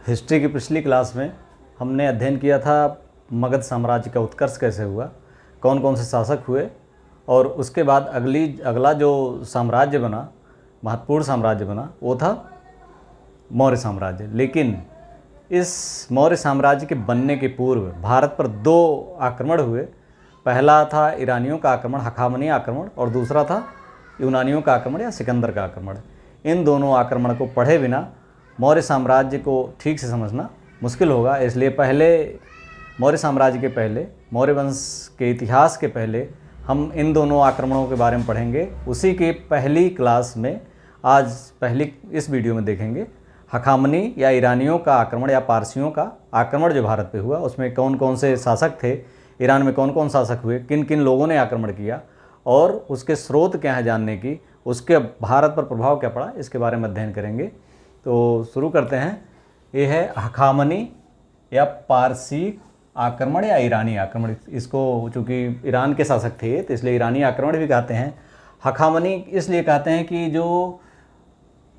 History की पिछली class में हमने अध्ययन किया था मगध साम्राज्य का उत्कर्ष कैसे हुआ, कौन कौन से शासक हुए, और उसके बाद अगला जो साम्राज्य बना, महत्वपूर्ण साम्राज्य बना, वो था मौर्य साम्राज्य। लेकिन इस मौर्य साम्राज्य के बनने के पूर्व भारत पर दो आक्रमण हुए। पहला था ईरानियों का आक्रमण, हखामनी आक्रमण, और दूसरा था यूनानियों का आक्रमण या सिकंदर का आक्रमण। इन दोनों आक्रमण को पढ़े बिना मौर्य साम्राज्य को ठीक से समझना मुश्किल होगा। इसलिए पहले मौर्य साम्राज्य के पहले, मौर्य वंश के इतिहास के पहले हम इन दोनों आक्रमणों के बारे में पढ़ेंगे। उसी की पहली क्लास में आज पहली इस वीडियो में देखेंगे हखामनी या ईरानियों का आक्रमण या पारसियों का आक्रमण जो भारत पे हुआ, उसमें कौन कौन से शासक थे, ईरान में कौन कौन शासक हुए, किन किन लोगों ने आक्रमण किया और उसके स्रोत क्या हैं जानने की, उसके भारत पर प्रभाव क्या पड़ा, इसके बारे में अध्ययन करेंगे। तो शुरू करते हैं। ये है हखामनी या पारसी आक्रमण या ईरानी आक्रमण। इसको चूँकि ईरान के शासक थे तो इसलिए ईरानी आक्रमण भी कहते हैं। हखामनी इसलिए कहते हैं कि जो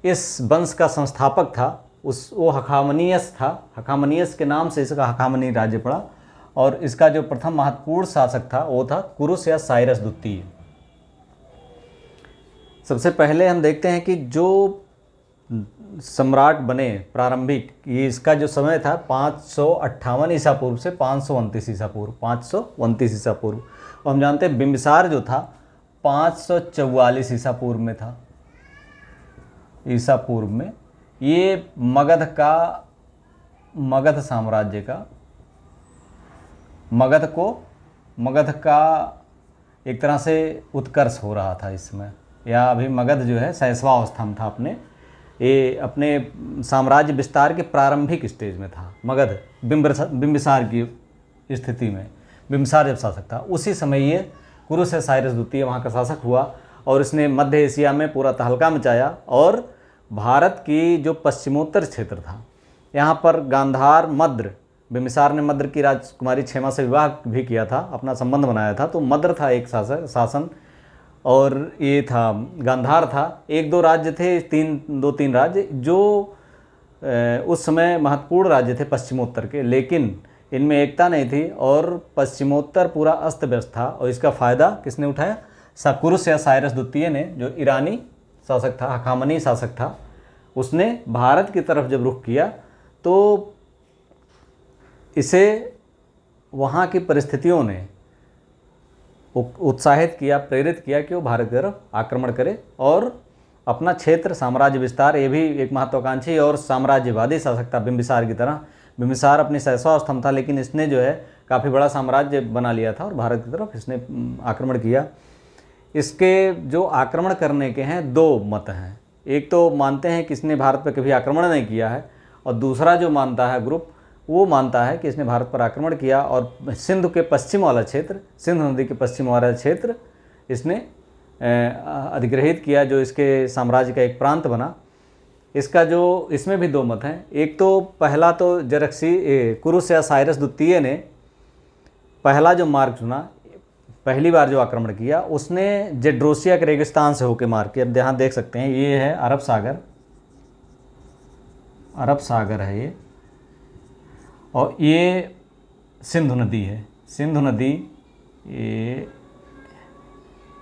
इस वंश का संस्थापक था वो हखामनियस था। हखामनियस के नाम से इसका हखामनी राज्य पड़ा। और इसका जो प्रथम महत्वपूर्ण शासक था वो था कुरुस या साइरस द्वितीय। सबसे पहले हम देखते हैं कि जो सम्राट बने प्रारंभिक, ये इसका जो समय था 558 ईसा पूर्व से 529 ईसा पूर्व, 529 ईसा पूर्व। और हम जानते हैं बिंबिसार जो था 544 ईसा पूर्व में था, ईसा पूर्व में। ये मगध साम्राज्य का, मगध का एक तरह से उत्कर्ष हो रहा था इस समय, या अभी मगध जो है शैशवावस्था में था, अपने साम्राज्य विस्तार के प्रारंभिक स्टेज में था मगध। बिंबिसार की स्थिति में बिंबिसार जब शासक था उसी समय ये कुरुस या साइरस द्वितीय वहाँ का शासक हुआ और इसने मध्य एशिया में पूरा तहलका मचाया। और भारत की जो पश्चिमोत्तर क्षेत्र था, यहाँ पर गांधार, मद्र, बिंबिसार ने मद्र की राजकुमारी क्षेमा से विवाह भी किया था, अपना संबंध बनाया था। तो मद्र था एक शासन, और ये था गांधार था। एक दो राज्य थे, दो तीन राज्य जो उस समय महत्वपूर्ण राज्य थे पश्चिमोत्तर के, लेकिन इनमें एकता नहीं थी और पश्चिमोत्तर पूरा अस्त व्यस्त था। और इसका फ़ायदा किसने उठाया? कुरुस या साइरस द्वितीय ने, जो ईरानी शासक था, हखामनी शासक था, उसने भारत की तरफ जब रुख किया तो इसे वहाँ की परिस्थितियों ने उत्साहित किया, प्रेरित किया कि वो भारत की तरफ आक्रमण करे और अपना क्षेत्र, साम्राज्य विस्तार। ये भी एक महत्वाकांक्षी और साम्राज्यवादी शासक था बिंबिसार की तरह। बिंबिसार अपनी शैशवावस्था में था, लेकिन इसने जो है काफ़ी बड़ा साम्राज्य बना लिया था और भारत की तरफ इसने आक्रमण किया। इसके जो आक्रमण करने के हैं दो मत हैं। एक तो मानते हैं कि इसने भारत पर कभी आक्रमण नहीं किया है, और दूसरा जो मानता है ग्रुप, वो मानता है कि इसने भारत पर आक्रमण किया और सिंधु के पश्चिम वाला क्षेत्र, सिंधु नदी के पश्चिम वाला क्षेत्र इसने अधिग्रहित किया, जो इसके साम्राज्य का एक प्रांत बना। इसमें भी दो मत हैं। एक तो पहला तो कुरुस या साइरस द्वितीय ने पहला जो मार्ग चुना, पहली बार जो आक्रमण किया, उसने जेड्रोसिया के रेगिस्तान से होकर मार किया। अब यहाँ देख सकते हैं, ये है अरब सागर है ये, और ये सिंधु नदी है। सिंधु नदी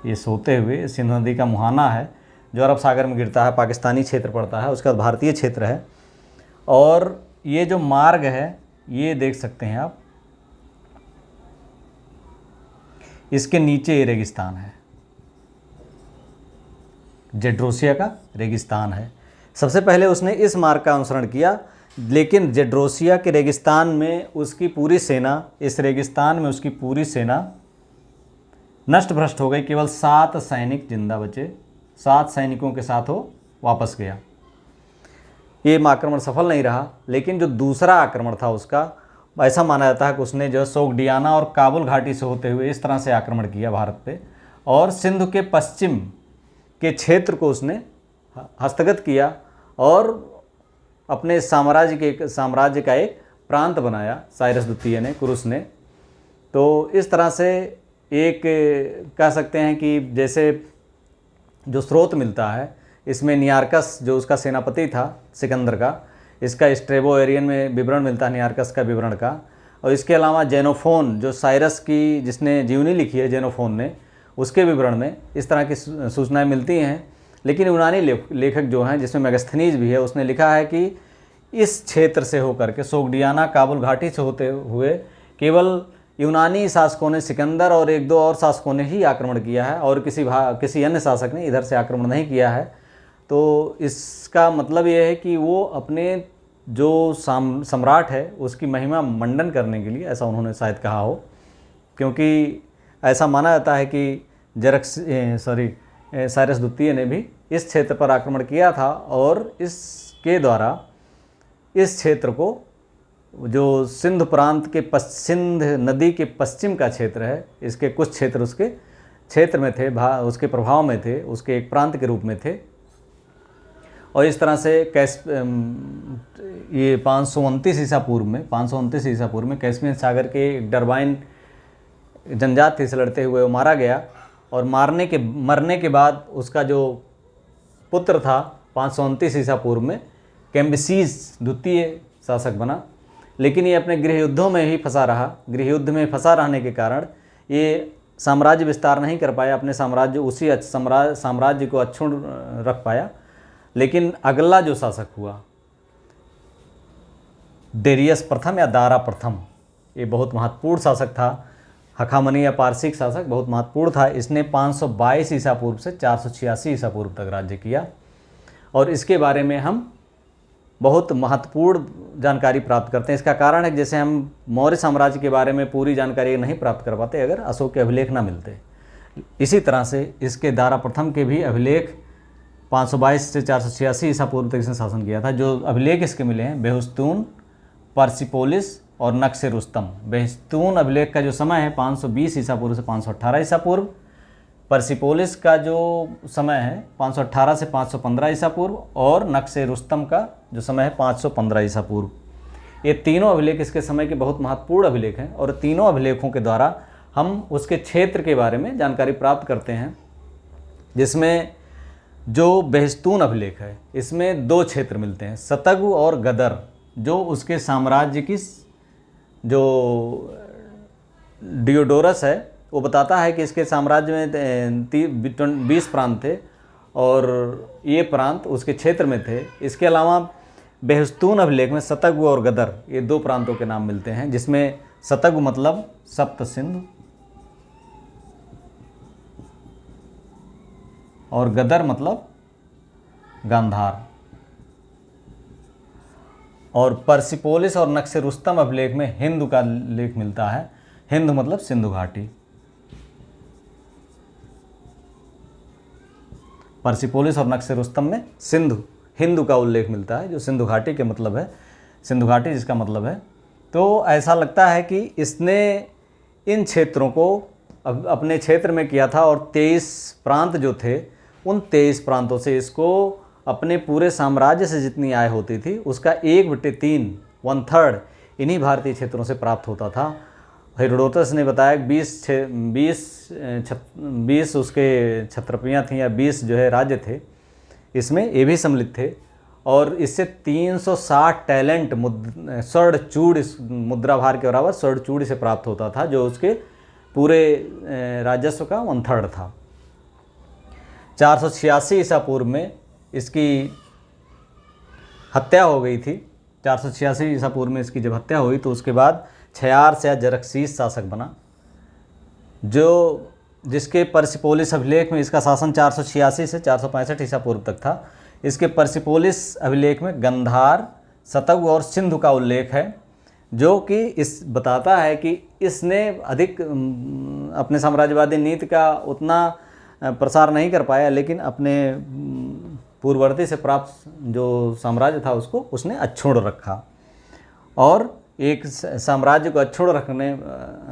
ये सोते हुए सिंधु नदी का मुहाना है जो अरब सागर में गिरता है, पाकिस्तानी क्षेत्र पड़ता है, उसका भारतीय क्षेत्र है। और ये जो मार्ग है ये देख सकते हैं आप, इसके नीचे ये रेगिस्तान है, जेड्रोसिया का रेगिस्तान है। सबसे पहले उसने इस मार्ग का अनुसरण किया, लेकिन जेड्रोसिया के रेगिस्तान में उसकी पूरी सेना, इस रेगिस्तान में उसकी पूरी सेना नष्ट भ्रष्ट हो गई। केवल 7 सैनिक जिंदा बचे। 7 सैनिकों के साथ वो वापस गया। ये आक्रमण सफल नहीं रहा, लेकिन जो दूसरा आक्रमण था उसका ऐसा माना जाता है कि उसने जो सोगडियाना और काबुल घाटी से होते हुए इस तरह से आक्रमण किया भारत पे, और सिंधु के पश्चिम के क्षेत्र को उसने हस्तगत किया और अपने साम्राज्य का एक प्रांत बनाया साइरस द्वितीय ने, कुरुस ने। तो इस तरह से एक कह सकते हैं कि जैसे जो स्रोत मिलता है इसमें नियारकस जो उसका सेनापति था सिकंदर का, इसका स्ट्रेबो एरियन में विवरण मिलता है, नियार्कस का विवरण का। और इसके अलावा जेनोफोन, जो साइरस की जिसने जीवनी लिखी है जेनोफोन ने, उसके विवरण में इस तरह की सूचनाएं मिलती हैं। लेकिन यूनानी लेखक जो हैं, जिसमें मेगास्थनीज भी है, उसने लिखा है कि इस क्षेत्र से होकर के सोग्डियाना काबुल घाटी से होते हुए केवल यूनानी शासकों ने, सिकंदर और एक दो और शासकों ने ही आक्रमण किया है, और किसी अन्य शासक ने इधर से आक्रमण नहीं किया है। तो इसका मतलब ये है कि वो अपने जो सम्राट है उसकी महिमा मंडन करने के लिए, ऐसा उन्होंने शायद कहा हो, क्योंकि ऐसा माना जाता है कि साइरस द्वितीय ने भी इस क्षेत्र पर आक्रमण किया था, और इसके द्वारा इस क्षेत्र को, जो सिंध प्रांत के सिंध नदी के पश्चिम का क्षेत्र है, इसके कुछ क्षेत्र उसके क्षेत्र में थे, उसके प्रभाव में थे, उसके एक प्रांत के रूप में थे। और इस तरह से ये 529 ईसा पूर्व में कैस्पियन सागर के डरबाइन जनजाति से लड़ते हुए वो मारा गया, और मरने के बाद उसका जो पुत्र था 529 ईसा पूर्व में कैम्बिसीज द्वितीय शासक बना। लेकिन ये अपने गृह युद्धों में ही फंसा रहा। गृह युद्ध में फंसा रहने के कारण ये साम्राज्य विस्तार नहीं कर पाया, अपने उसी साम्राज्य को अक्षुण्ण रख पाया। लेकिन अगला जो शासक हुआ डेरियस प्रथम या दारा प्रथम, ये बहुत महत्वपूर्ण शासक था। हखामनी या पारसिक शासक बहुत महत्वपूर्ण था। इसने 522 ईसा पूर्व से 486 ईसा पूर्व तक राज्य किया, और इसके बारे में हम बहुत महत्वपूर्ण जानकारी प्राप्त करते हैं। इसका कारण है कि जैसे हम मौर्य साम्राज्य के बारे में पूरी जानकारी नहीं प्राप्त कर पाते अगर अशोक के अभिलेख ना मिलते। इसी तरह से इसके दारा प्रथम के भी अभिलेख 522 से 486 ईसा पूर्व तक इसने शासन किया था। जो अभिलेख इसके मिले हैं बेहुस्तून, पर्सिपोलिस और नक्शे रुस्तम। बेहुस्तून अभिलेख का जो समय है 520 ईसा पूर्व से 518 ईसा पूर्व। पर्सिपोलिस का जो समय है 518 से 515 ईसा पूर्व, और नक्शे रुस्तम का जो समय है 515 ईसा पूर्व। ये तीनों अभिलेख इसके समय के बहुत महत्वपूर्ण अभिलेख हैं, और तीनों अभिलेखों के द्वारा हम उसके क्षेत्र के बारे में जानकारी प्राप्त करते हैं। जिसमें जो बेहुस्तून अभिलेख है इसमें दो क्षेत्र मिलते हैं, सतगु और गदर, जो उसके साम्राज्य की जो डियोडोरस है वो बताता है कि इसके साम्राज्य में 20 प्रांत थे, और ये प्रांत उसके क्षेत्र में थे। इसके अलावा बेहुस्तून अभिलेख में सतगु और गदर, ये दो प्रांतों के नाम मिलते हैं, जिसमें सतगु मतलब सप्त सिंधु, और गदर मतलब गांधार। और पर्सिपोलिस और नक्शे रुस्तम अभिलेख में हिंदू का लेख मिलता है। हिंदू मतलब सिंधु घाटी। पर्सिपोलिस और नक्शे रुस्तम में हिंदू का उल्लेख मिलता है, जो सिंधु घाटी के मतलब है, सिंधु घाटी जिसका मतलब है। तो ऐसा लगता है कि इसने इन क्षेत्रों को अपने क्षेत्र में किया था, और 23 प्रांत जो थे उन 23 प्रांतों से इसको अपने पूरे साम्राज्य से जितनी आय होती थी उसका 1/3 1/3 इन्हीं भारतीय क्षेत्रों से प्राप्त होता था। हेरोडोटस ने बताया 20 उसके छत्रपियाँ थीं, या 20 जो है राज्य थे, इसमें ये भी सम्मिलित थे। और इससे 360 टैलेंट स्वर्ण चूड़, मुद्रा भार के बराबर स्वर्ण चूड़ से प्राप्त होता था, जो उसके पूरे राजस्व का 1/3 था। 486 ईसा पूर्व में इसकी हत्या हो गई थी। 486 ईसा पूर्व में इसकी जब हत्या हुई तो उसके बाद छयार या जरक्सीस शासक बना, जिसके पर्सिपोलिस अभिलेख में इसका शासन 486 से 465 ईसा पूर्व तक था। इसके पर्सिपोलिस अभिलेख में गंधार, सतगु और सिंधु का उल्लेख है, जो कि इस बताता है कि इसने अधिक अपने साम्राज्यवादी नीति का उतना प्रसार नहीं कर पाया, लेकिन अपने पूर्ववर्ती से प्राप्त जो साम्राज्य था उसको उसने अक्षुण्ण रखा, और एक साम्राज्य को अक्षुण्ण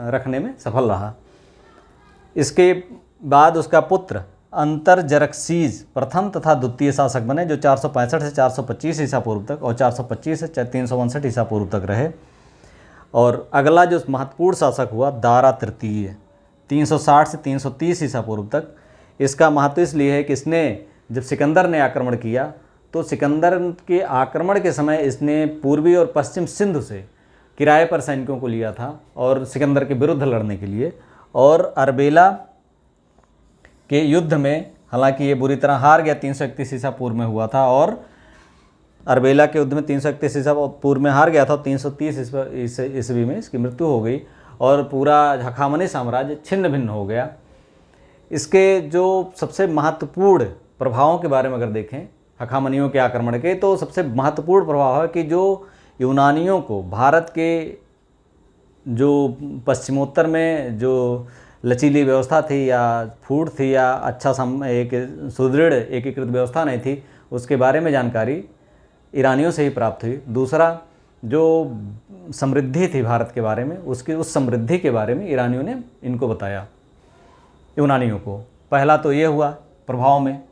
रखने में सफल रहा। इसके बाद उसका पुत्र अंतरजरक्सीज प्रथम तथा द्वितीय शासक बने, जो 465 से 425 ईसा पूर्व तक और 425 से 359 ईसा पूर्व तक रहे। और अगला जो महत्वपूर्ण शासक हुआ दारा तृतीय, 360 से 330 ईसा पूर्व तक। इसका महत्व इसलिए है कि इसने जब सिकंदर ने आक्रमण किया तो सिकंदर के आक्रमण के समय इसने पूर्वी और पश्चिम सिंध से किराए पर सैनिकों को लिया था और सिकंदर के विरुद्ध लड़ने के लिए। और अर्बेला के युद्ध में हालांकि ये बुरी तरह हार गया, 331 ईसा पूर्व में हुआ था, और अर्बेला के युद्ध में 331 ईसा पूर्व में हार गया था, 330 ईस्वी में इसकी मृत्यु हो गई और पूरा हखामनी साम्राज्य छिन्न भिन्न हो गया। इसके जो सबसे महत्वपूर्ण प्रभावों के बारे में अगर देखें हखामनियों के आक्रमण के, तो सबसे महत्वपूर्ण प्रभाव है कि जो यूनानियों को भारत के जो पश्चिमोत्तर में जो लचीली व्यवस्था थी या फूट थी या अच्छा एक सुदृढ़ एकीकृत व्यवस्था नहीं थी, उसके बारे में जानकारी ईरानियों से ही प्राप्त हुई। दूसरा, जो समृद्धि थी भारत के बारे में, उसकी उस समृद्धि के बारे में ईरानियों ने इनको बताया, यूनानियों को। पहला तो ये हुआ प्रभाव में,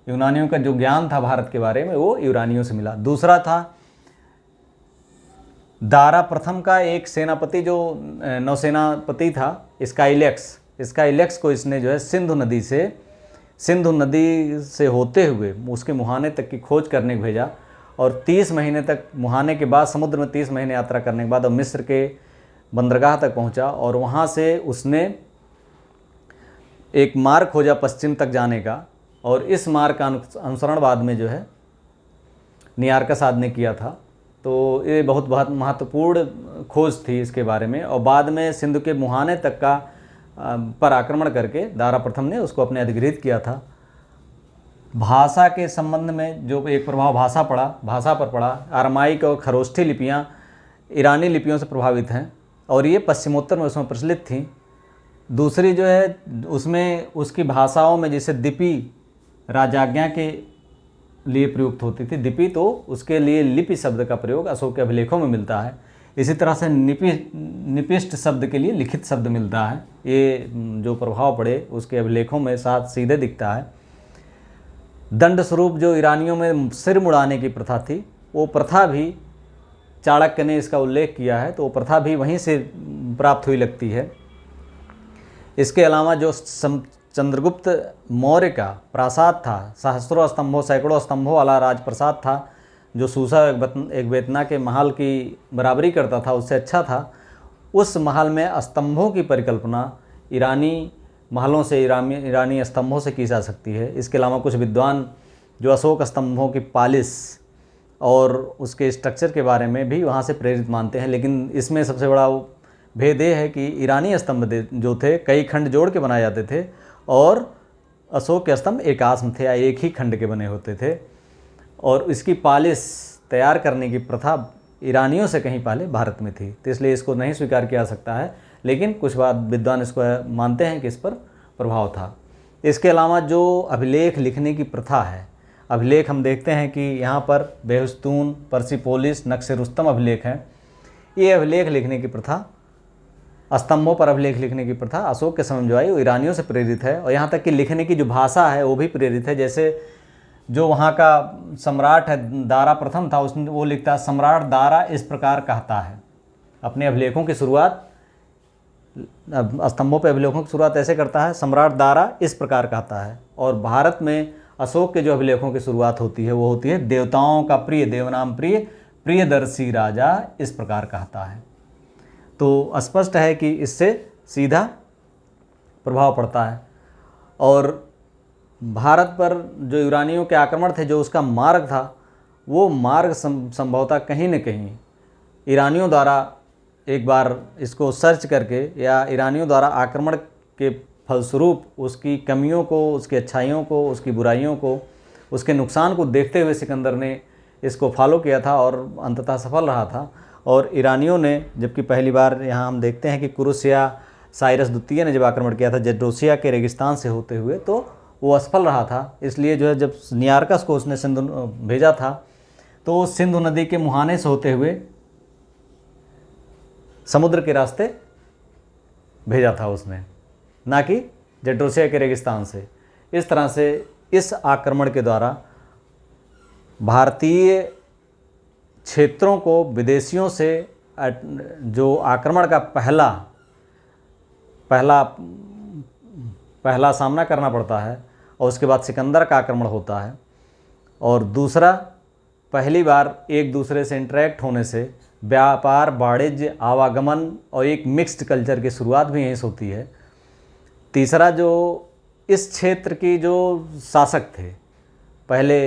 यूनानियों का जो ज्ञान था भारत के बारे में वो ईरानियों से मिला। दूसरा था दारा प्रथम का एक सेनापति जो नौसेनापति था स्काइलेक्स को इसने जो है सिंधु नदी से होते हुए उसके मुहाने तक की खोज करने को भेजा और 30 महीने तक मुहाने के बाद समुद्र में 30 महीने यात्रा करने के बाद अब मिस्र के बंदरगाह तक पहुंचा और वहां से उसने एक मार्ग खोजा पश्चिम तक जाने का और इस मार्ग का अनुसरण बाद में जो है नियार्कस आदि ने किया था। तो ये बहुत महत्वपूर्ण खोज थी इसके बारे में। और बाद में सिंधु के मुहाने तक का पर आक्रमण करके दारा प्रथम ने उसको अपने अधिगृहित किया था। भाषा के संबंध में जो एक प्रभाव भाषा पर पड़ा, अरमाइक और खरोष्ठी लिपियाँ ईरानी लिपियों से प्रभावित हैं और ये पश्चिमोत्तर में उसमें प्रचलित थीं। दूसरी जो है उसमें उसकी भाषाओं में जैसे दिपि राजाज्ञा के लिए प्रयुक्त होती थी, दिपि तो उसके लिए लिपि शब्द का प्रयोग अशोक के अभिलेखों में मिलता है। इसी तरह से निपिष्ट शब्द के लिए लिखित शब्द मिलता है। ये जो प्रभाव पड़े उसके अभिलेखों में साथ सीधे दिखता है। दंड स्वरूप जो ईरानियों में सिर मुड़ाने की प्रथा थी, वो प्रथा भी चाणक्य ने इसका उल्लेख किया है, तो वो प्रथा भी वहीं से प्राप्त हुई लगती है। इसके अलावा जो चंद्रगुप्त मौर्य का प्रासाद था, सहस्रों स्तंभों सैकड़ों स्तंभों वाला राजप्रसाद था, जो सूसा एक वेतना के महल की बराबरी करता था, उससे अच्छा था। उस महल में स्तंभों की परिकल्पना ईरानी महलों से ईरानी स्तंभों से की जा सकती है। इसके अलावा कुछ विद्वान जो अशोक स्तंभों की पालिश और उसके स्ट्रक्चर के बारे में भी वहाँ से प्रेरित मानते हैं, लेकिन इसमें सबसे बड़ा भेद ये है कि ईरानी स्तंभ जो थे कई खंड जोड़ के बनाए जाते थे और अशोक के स्तंभ एकाश्म थे या एक ही खंड के बने होते थे। और इसकी पालिश तैयार करने की प्रथा ईरानियों से कहीं पहले भारत में थी, तो इसलिए इसको नहीं स्वीकार किया जा सकता है, लेकिन कुछ विद्वान इसको मानते हैं कि इस पर प्रभाव था। इसके अलावा जो अभिलेख लिखने की प्रथा है, अभिलेख हम देखते हैं कि यहाँ पर बेहुस्तून, पर्सिपोलिस, नक्शे रुस्तम अभिलेख हैं। ये अभिलेख लिखने की प्रथा, स्तंभों पर अभिलेख लिखने की प्रथा अशोक के समय जो आई वो ईरानियों से प्रेरित है और यहाँ तक कि लिखने की जो भाषा है वो भी प्रेरित है। जैसे जो वहाँ का सम्राट है दारा प्रथम था, उसने वो लिखता है सम्राट दारा इस प्रकार कहता है। अपने अभिलेखों की शुरुआत, स्तंभों पर अभिलेखों की शुरुआत ऐसे करता है, सम्राट दारा इस प्रकार कहता है। और भारत में अशोक के जो अभिलेखों की शुरुआत होती है वो होती है देवताओं का प्रिय, देवनाम प्रिय, प्रियदर्शी राजा इस प्रकार कहता है। तो स्पष्ट है कि इससे सीधा प्रभाव पड़ता है। और भारत पर जो यूनानियों के आक्रमण थे, जो उसका मार्ग था, वो मार्ग संभवतः कहीं न कहीं ईरानियों द्वारा एक बार इसको सर्च करके या ईरानियों द्वारा आक्रमण के फलस्वरूप उसकी कमियों को, उसकी अच्छाइयों को, उसकी बुराइयों को, उसके नुकसान को देखते हुए सिकंदर ने इसको फॉलो किया था और अंततः सफल रहा था। और ईरानियों ने, जबकि पहली बार यहाँ हम देखते हैं कि कुरुस या साइरस द्वितीय ने जब आक्रमण किया था जड्डोसिया के रेगिस्तान से होते हुए, तो वो असफल रहा था। इसलिए जो है जब नियार्कस को उसने सिंधु भेजा था तो सिंधु नदी के मुहाने से होते हुए समुद्र के रास्ते भेजा था उसने, ना कि जड्डोसिया के रेगिस्तान से। इस तरह से इस आक्रमण के द्वारा भारतीय क्षेत्रों को विदेशियों से जो आक्रमण का पहला सामना करना पड़ता है और उसके बाद सिकंदर का आक्रमण होता है, और दूसरा, पहली बार एक दूसरे से इंटरेक्ट होने से व्यापार, वाणिज्य, आवागमन और एक मिक्स्ड कल्चर की शुरुआत भी यहीं से होती है। तीसरा, जो इस क्षेत्र की जो शासक थे, पहले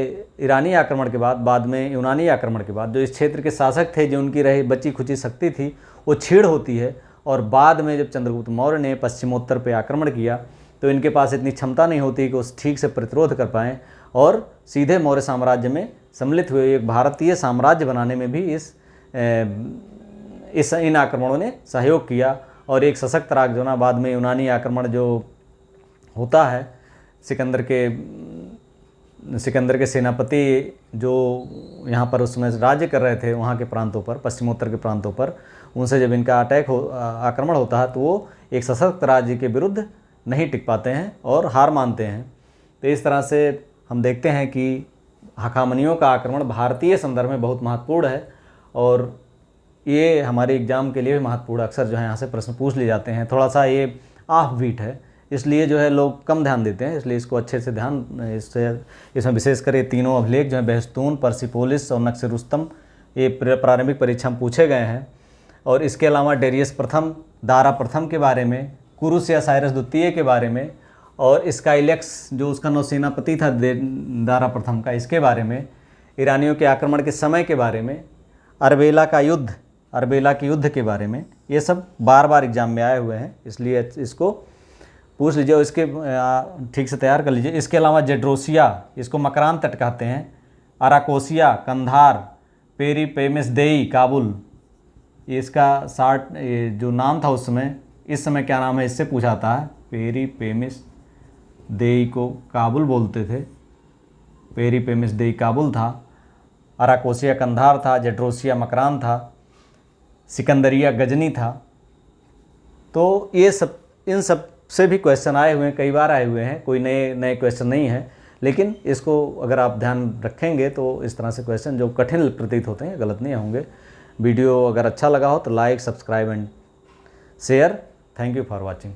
ईरानी आक्रमण के बाद में यूनानी आक्रमण के बाद जो इस क्षेत्र के शासक थे, जो उनकी रही बची खुची शक्ति थी, वो छीड़ होती है। और बाद में जब चंद्रगुप्त मौर्य ने पश्चिमोत्तर पे आक्रमण किया तो इनके पास इतनी क्षमता नहीं होती कि उस ठीक से प्रतिरोध कर पाएँ और सीधे मौर्य साम्राज्य में सम्मिलित हुए। एक भारतीय साम्राज्य बनाने में भी इन आक्रमणों ने सहयोग किया और एक सशक्त राग जो ना बाद में यूनानी आक्रमण जो होता है, सिकंदर के सेनापति जो यहाँ पर उस समय राज्य कर रहे थे, वहाँ के प्रांतों पर, पश्चिमोत्तर के प्रांतों पर, उनसे जब इनका आक्रमण होता है तो वो एक सशक्त राज्य के विरुद्ध नहीं टिक पाते हैं और हार मानते हैं। तो इस तरह से हम देखते हैं कि हखामनियों का आक्रमण भारतीय संदर्भ में बहुत महत्वपूर्ण है और ये हमारे एग्ज़ाम के लिए भी महत्वपूर्ण, अक्सर जो है यहाँ से प्रश्न पूछ लिए जाते हैं। थोड़ा सा ये ऑफ बीट है, इसलिए जो है लोग कम ध्यान देते हैं, इसलिए इसको अच्छे से इसमें विशेषकर ये तीनों अभिलेख जो है बेहस्तून, पर्सिपोलिस और नक्श रुस्तम, ये प्रारंभिक परीक्षा में पूछे गए हैं। और इसके अलावा डेरियस प्रथम, दारा प्रथम के बारे में, कुरुस या साइरस द्वितीय के बारे में और स्काइलेक्स जो उसका नौसेनापति था दारा प्रथम का, इसके बारे में, ईरानियों के आक्रमण के समय के बारे में, अरबेला के युद्ध के बारे में, ये सब बार बार एग्जाम में आए हुए हैं, इसलिए इसको पूछ लीजिए और इसके ठीक से तैयार कर लीजिए। इसके अलावा जेड्रोसिया, इसको मकरान तट कहते हैं, अराकोसिया, कंधार, पेरिपेमिसदेई, काबुल, ये इसका जो नाम था उस समय, इस समय क्या नाम है इससे पूछा था। पेरिपेमिसदेई को काबुल बोलते थे, पेरिपेमिसदेई काबुल था, अराकोसिया कंधार था, जेड्रोसिया मकरान था, सिकंदरिया गजनी था। तो ये सब, इन सब से भी क्वेश्चन आए हुए हैं, कई बार आए हुए हैं, कोई नए क्वेश्चन नहीं है, लेकिन इसको अगर आप ध्यान रखेंगे तो इस तरह से क्वेश्चन जो कठिन प्रतीत होते हैं गलत नहीं होंगे। वीडियो अगर अच्छा लगा हो तो like, subscribe and share. Thank you for watching.